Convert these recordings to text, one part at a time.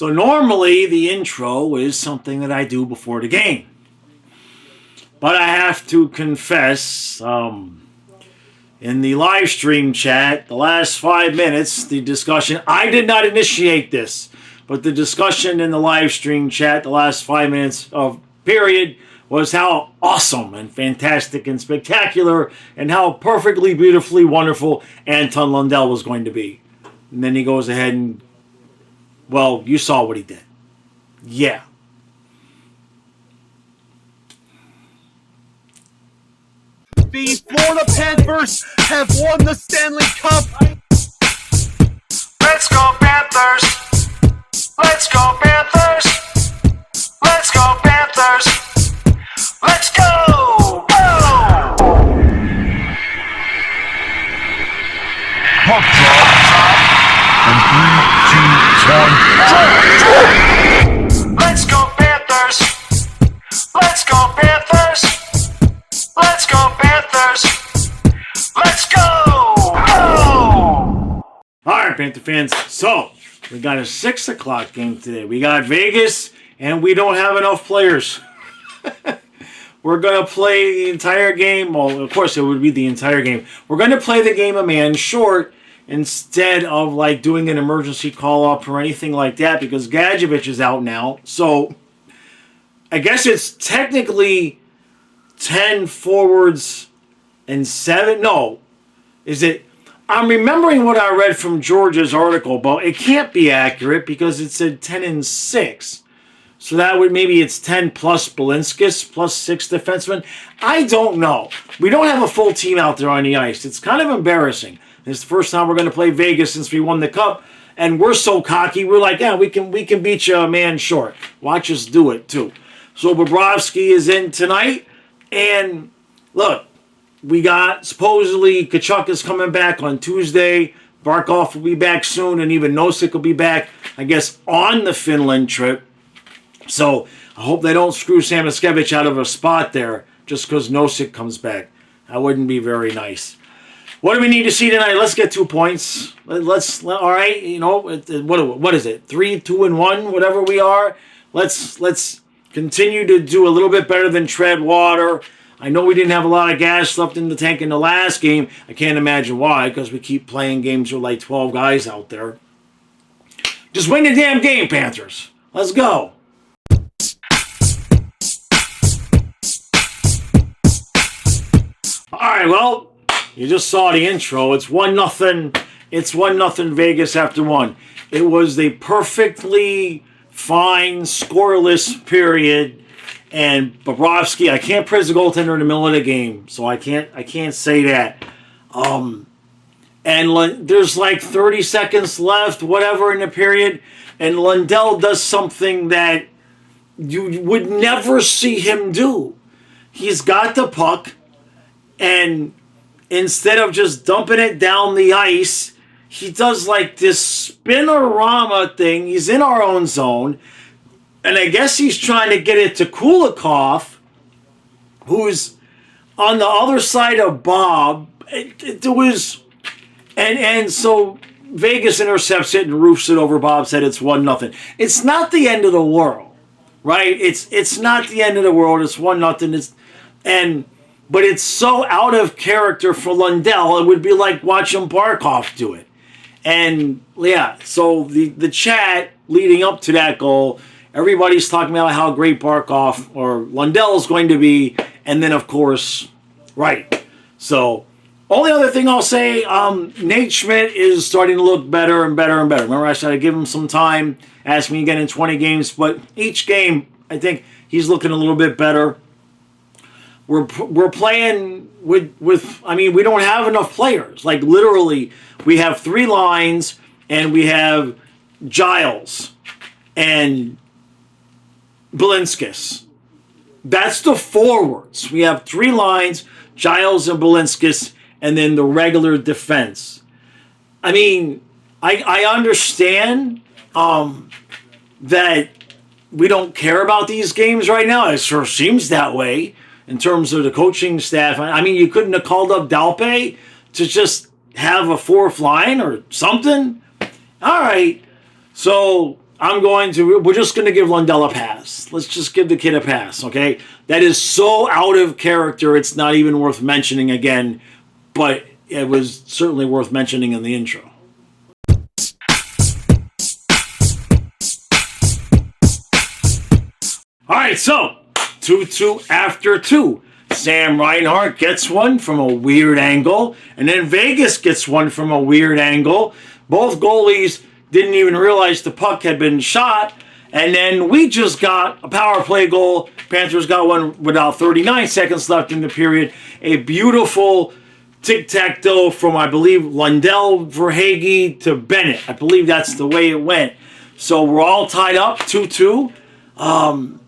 So normally the intro is something that I do before the game. But I have to confess, in the live stream chat, the last 5 minutes, the discussion, I did not initiate this, but the discussion in the live stream chat, the last 5 minutes of period, was how awesome and fantastic and spectacular and how perfectly, beautifully wonderful Anton Lundell was going to be. And then he goes ahead and, well, you saw what he did. Yeah. The Florida Panthers have won the Stanley Cup. Let's go Panthers! Let's go Panthers! Let's go Panthers! Let's go! Go! Puck drop. And 3, 2, 1, Let's go Panthers! Let's go Panthers! Let's go Panthers! Let's go! Go! Alright, Panther fans, so we got a 6 o'clock game today. We got Vegas, and we don't have enough players. We're going to play the entire game. Well, of course, it would be the entire game. We're going to play the game a man short instead of like doing an emergency call-up or anything like that because Gadjevich is out now. So I guess it's technically 10 forwards and 7. No. Is it? I'm remembering what I read from George's article, but it can't be accurate because it said 10 and 6. So that would maybe it's 10 plus Belinskis plus 6 defensemen. I don't know. We don't have a full team out there on the ice. It's kind of embarrassing. It's the first time we're going to play Vegas since we won the cup, and we're so cocky. We're like, yeah, we can beat you a man short. Watch us do it too. So Bobrovsky is in tonight, and look, we got supposedly Kachuk is coming back on Tuesday. Barkov will be back soon, and even Nosek will be back, I guess, on the Finland trip. So I hope they don't screw Samoskevich out of a spot there just because Nosek comes back. That wouldn't be very nice. What do we need to see tonight? Let's get 2 points. All right, you know, what is it? 3, 2, and 1, whatever we are. Let's continue to do a little bit better than tread water. I know we didn't have a lot of gas left in the tank in the last game. I can't imagine why, because we keep playing games with like 12 guys out there. Just win the damn game, Panthers. Let's go. All right, well, you just saw the intro. It's 1-0. It's 1-0 Vegas after 1. It was a perfectly fine, scoreless period. And Bobrovsky, I can't praise the goaltender in the middle of the game, so I can't say that. And there's like 30 seconds left, whatever, in the period, and Lundell does something that you would never see him do. He's got the puck, and instead of just dumping it down the ice, he does like this spinorama thing. He's in our own zone. And I guess he's trying to get it to Kulikov, who's on the other side of Bob. So Vegas intercepts it and roofs it over Bob's head. It's 1-0. It's not the end of the world, right? It's not the end of the world. It's 1-0. But it's so out of character for Lundell. It would be like watching Barkov do it. And yeah, so the chat leading up to that goal, everybody's talking about how great Barkov or Lundell is going to be. And then, of course, right. So, only other thing I'll say, Nate Schmidt is starting to look better and better and better. Remember, I said I'd give him some time, ask me again in 20 games. But each game, I think he's looking a little bit better. We're playing with I mean, we don't have enough players. Like, literally, we have 3 lines, and we have Giles and Belinskis. That's the forwards. We have 3 lines, Giles and Belinskis, and then the regular defense. I mean, I understand that we don't care about these games right now. It sure seems that way in terms of the coaching staff. I mean, you couldn't have called up Dalpe to just have a 4th line or something? All right. So we're just going to give Lundell a pass. Let's just give the kid a pass, okay? That is so out of character, it's not even worth mentioning again, but it was certainly worth mentioning in the intro. All right, so 2-2 after 2. Sam Reinhart gets one from a weird angle, and then Vegas gets one from a weird angle. Both goalies didn't even realize the puck had been shot, and then we just got a power play goal. Panthers got one without 39 seconds left in the period. A beautiful tic-tac-toe from, I believe, Lundell, Verhaeghe to Bennett. I believe that's the way it went. So we're all tied up, 2-2.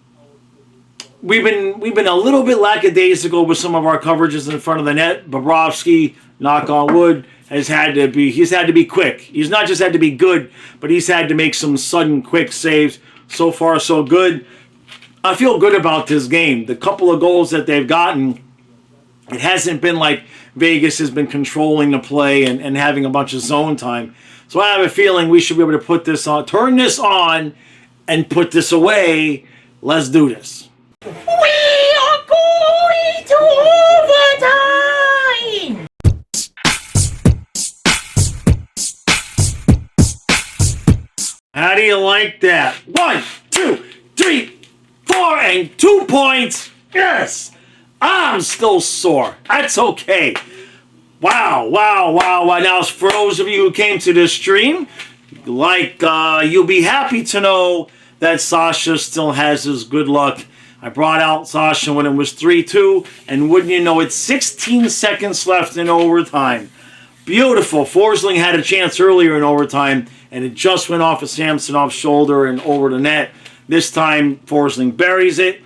We've been a little bit lackadaisical with some of our coverages in front of the net. Bobrovsky, knock on wood, he's had to be quick. He's not just had to be good, but he's had to make some sudden quick saves. So far, so good. I feel good about this game. The couple of goals that they've gotten, it hasn't been like Vegas has been controlling the play and having a bunch of zone time. So I have a feeling we should be able to put this on, turn this on, and put this away. Let's do this. We are going to overtime! How do you like that? 1, 2, 3, 4, and 2 points. Yes! I'm still sore. That's okay. Wow. Now, for those of you who came to this stream, you'll be happy to know that Sasha still has his good luck. I brought out Sasha when it was 3-2, and wouldn't you know it, 16 seconds left in overtime. Beautiful. Forsling had a chance earlier in overtime, and it just went off of Samsonov's shoulder and over the net. This time, Forsling buries it,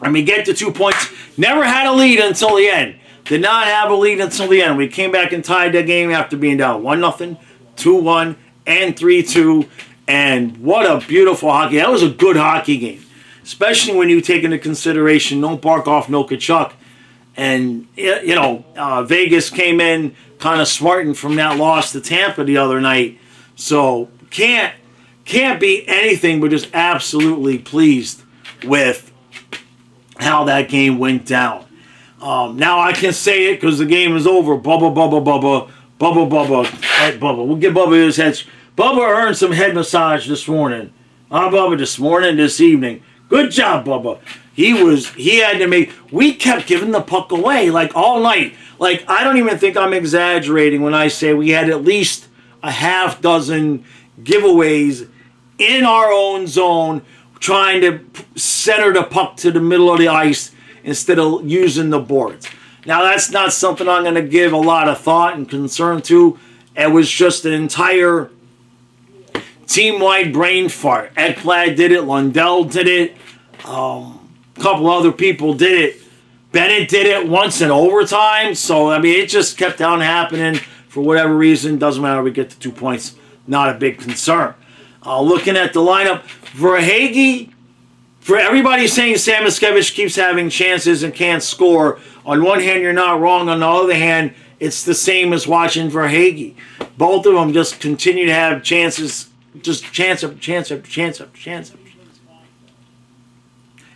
and we get to 2 points. Never had a lead until the end. Did not have a lead until the end. We came back and tied that game after being down 1-0, 2-1, and 3-2, and what a beautiful hockey. That was a good hockey game. Especially when you take into consideration no Barkov, no Kachuk. And, Vegas came in kind of smarting from that loss to Tampa the other night. So, can't be anything but just absolutely pleased with how that game went down. Now I can say it because the game is over. Bubba. Hey, Bubba. We'll give Bubba his head. Bubba earned some head massage this morning. Bubba, this morning, this evening. Good job, Bubba. We kept giving the puck away, all night. I don't even think I'm exaggerating when I say we had at least a half dozen giveaways in our own zone, trying to center the puck to the middle of the ice instead of using the boards. Now, that's not something I'm going to give a lot of thought and concern to. It was just an entire team-wide brain fart. Ekblad did it. Lundell did it. A couple other people did it. Bennett did it once in overtime. So, it just kept on happening for whatever reason. Doesn't matter. We get the 2 points. Not a big concern. Looking at the lineup, Verhaeghe, for everybody saying Samoskevich keeps having chances and can't score, on one hand, you're not wrong. On the other hand, it's the same as watching Verhaeghe. Both of them just continue to have chances, just chance up.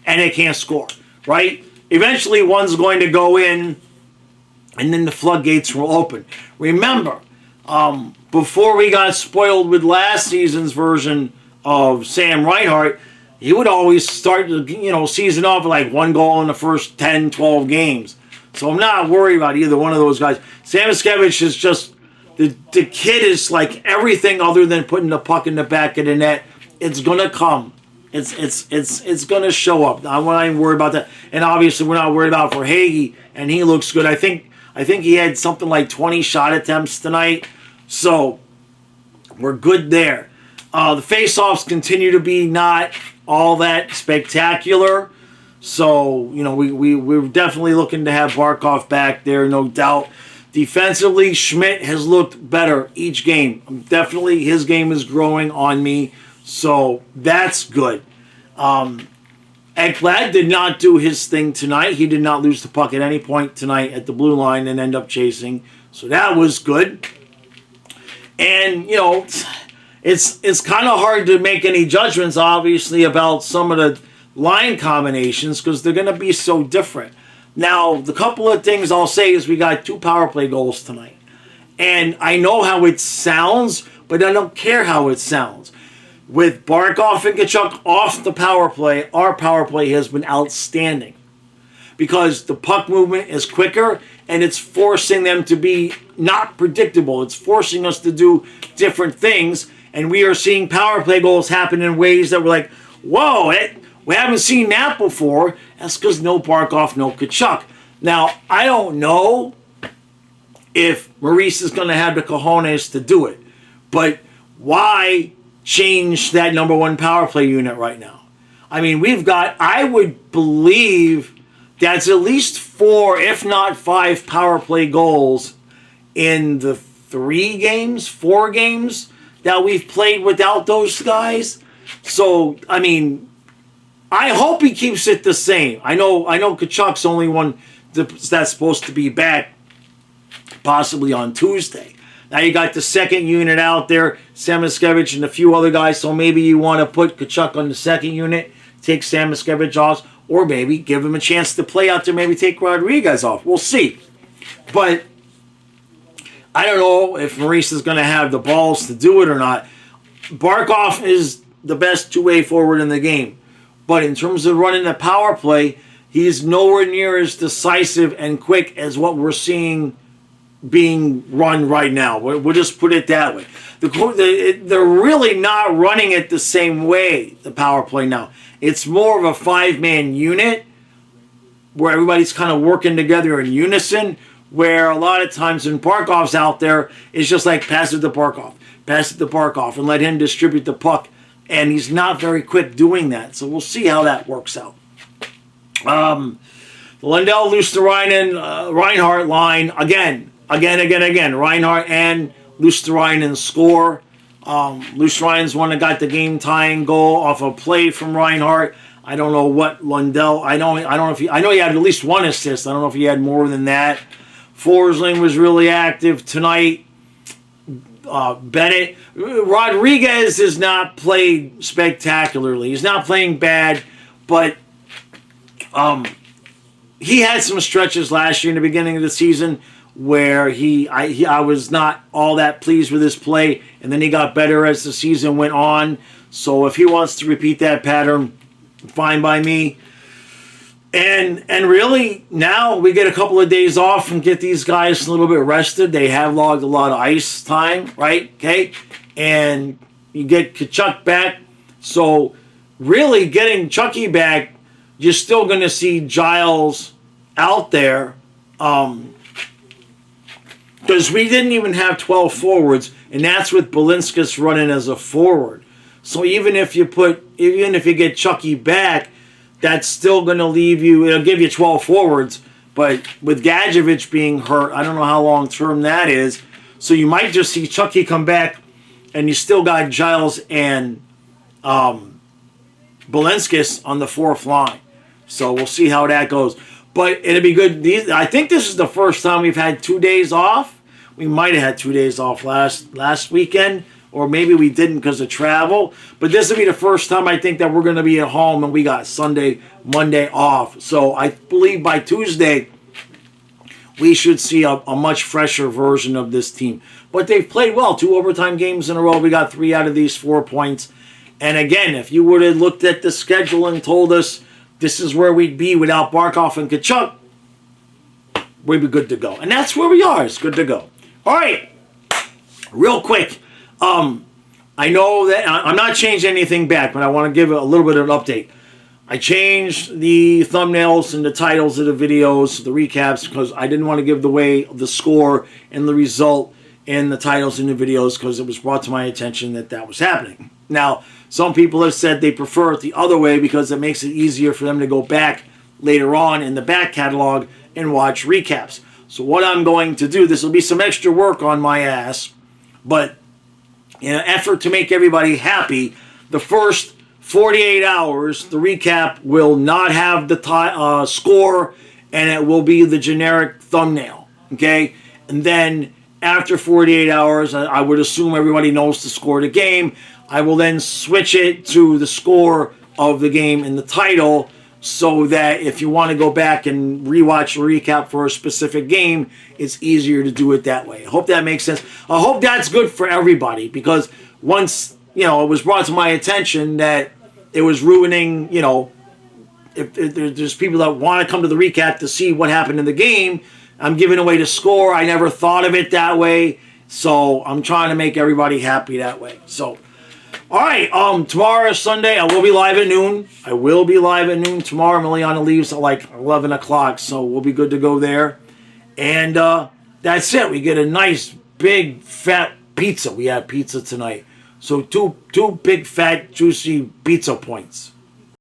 And they can't score, right? Eventually, one's going to go in, and then the floodgates will open. Remember, before we got spoiled with last season's version of Sam Reinhart, he would always start the season off with one goal in the first 10, 12 games. So I'm not worried about either one of those guys. Samoskevich is just, the kid is like everything other than putting the puck in the back of the net. It's going to come. It's going to show up. I'm not even worried about that. And obviously, we're not worried about Verhaeghe, and he looks good. I think he had something like 20 shot attempts tonight. So we're good there. The face-offs continue to be not all that spectacular. So, we're definitely looking to have Barkov back there, no doubt. Defensively, Schmidt has looked better each game. Definitely, his game is growing on me. So, that's good. Ekblad did not do his thing tonight. He did not lose the puck at any point tonight at the blue line and end up chasing. So, that was good. And, it's kind of hard to make any judgments, obviously, about some of the line combinations because they're going to be so different. Now, the couple of things I'll say is we got 2 power play goals tonight. And I know how it sounds, but I don't care how it sounds. With Barkov and Kachuk off the power play, our power play has been outstanding. Because the puck movement is quicker and it's forcing them to be not predictable. It's forcing us to do different things. And we are seeing power play goals happen in ways that we're like, whoa, we haven't seen that before. That's because no Barkov, no Kachuk. Now, I don't know if Maurice is going to have the cojones to do it. But why change that number 1 power play unit right now? I mean, we've got, I would believe that's at least 4, if not 5 power play goals in the 4 games that we've played without those guys. So, I mean, I hope he keeps it the same. I know Kachuk's only one that's supposed to be back possibly on Tuesday. Now you got the second unit out there, Samoskevich and a few other guys, so maybe you want to put Kachuk on the second unit, take Samoskevich off, or maybe give him a chance to play out there, maybe take Rodriguez off. We'll see. But I don't know if Maurice is going to have the balls to do it or not. Barkov is the best two-way forward in the game. But in terms of running the power play, he's nowhere near as decisive and quick as what we're seeing being run right now. We'll just put it that way. They're really not running it the same way, the power play now. It's more of a 5-man unit where everybody's kind of working together in unison, where a lot of times when Barkov's out there, it's just like pass it to Barkov, and let him distribute the puck. And he's not very quick doing that. So we'll see how that works out. The Lundell, Luosterainen, Reinhart line, again. Reinhart and Luosterainen score. Luosterainen's one that got the game-tying goal off a play from Reinhart. I don't know what Lundell. I know he had at least 1 assist. I don't know if he had more than that. Forsling was really active tonight. Bennett. Rodriguez has not played spectacularly. He's not playing bad, but he had some stretches last year in the beginning of the season where I was not all that pleased with his play, and then he got better as the season went on. So if he wants to repeat that pattern, fine by me. And really, now we get a couple of days off and get these guys a little bit rested. They have logged a lot of ice time, right? Okay? And you get Kachuk back. So really getting Chucky back, you're still going to see Giles out there. Because we didn't even have 12 forwards, and that's with Balinskis running as a forward. So even if you get Chucky back, that's still going to leave you, it'll give you 12 forwards, but with Gadjevich being hurt, I don't know how long term that is, so you might just see Chucky come back, and you still got Giles and Balinskis on the 4th line. So we'll see how that goes. But it'll be good. I think this is the first time we've had 2 days off. We might have had 2 days off last weekend, or maybe we didn't because of travel. But this will be the first time I think that we're going to be at home and we got Sunday, Monday off. So I believe by Tuesday we should see a much fresher version of this team. But they've played well. 2 overtime games in a row. We got 3 out of these 4 points. And again, if you would have looked at the schedule and told us this is where we'd be without Barkov and Kachuk, we'd be good to go. And that's where we are. It's good to go. All right. Real quick. I know that I'm not changing anything back, but I want to give a little bit of an update. I changed the thumbnails and the titles of the videos, the recaps, because I didn't want to give away the score and the result in the titles and the videos because it was brought to my attention that was happening. Now, some people have said they prefer it the other way because it makes it easier for them to go back later on in the back catalog and watch recaps. So what I'm going to do, this will be some extra work on my ass, but in an effort to make everybody happy, the first 48 hours, the recap will not have the score, and it will be the generic thumbnail, okay? And then after 48 hours, I would assume everybody knows the score of the game. I will then switch it to the score of the game in the title so that if you want to go back and rewatch or recap for a specific game, it's easier to do it that way. I hope that makes sense. I hope that's good for everybody because once, it was brought to my attention that it was ruining, if there's people that want to come to the recap to see what happened in the game, I'm giving away the score. I never thought of it that way. So I'm trying to make everybody happy that way. So, all right. Tomorrow is Sunday. I will be live at noon. Tomorrow. Miliana leaves at like 11 o'clock. So we'll be good to go there. And that's it. We get a nice, big, fat pizza. We had pizza tonight. So two big, fat, juicy pizza points.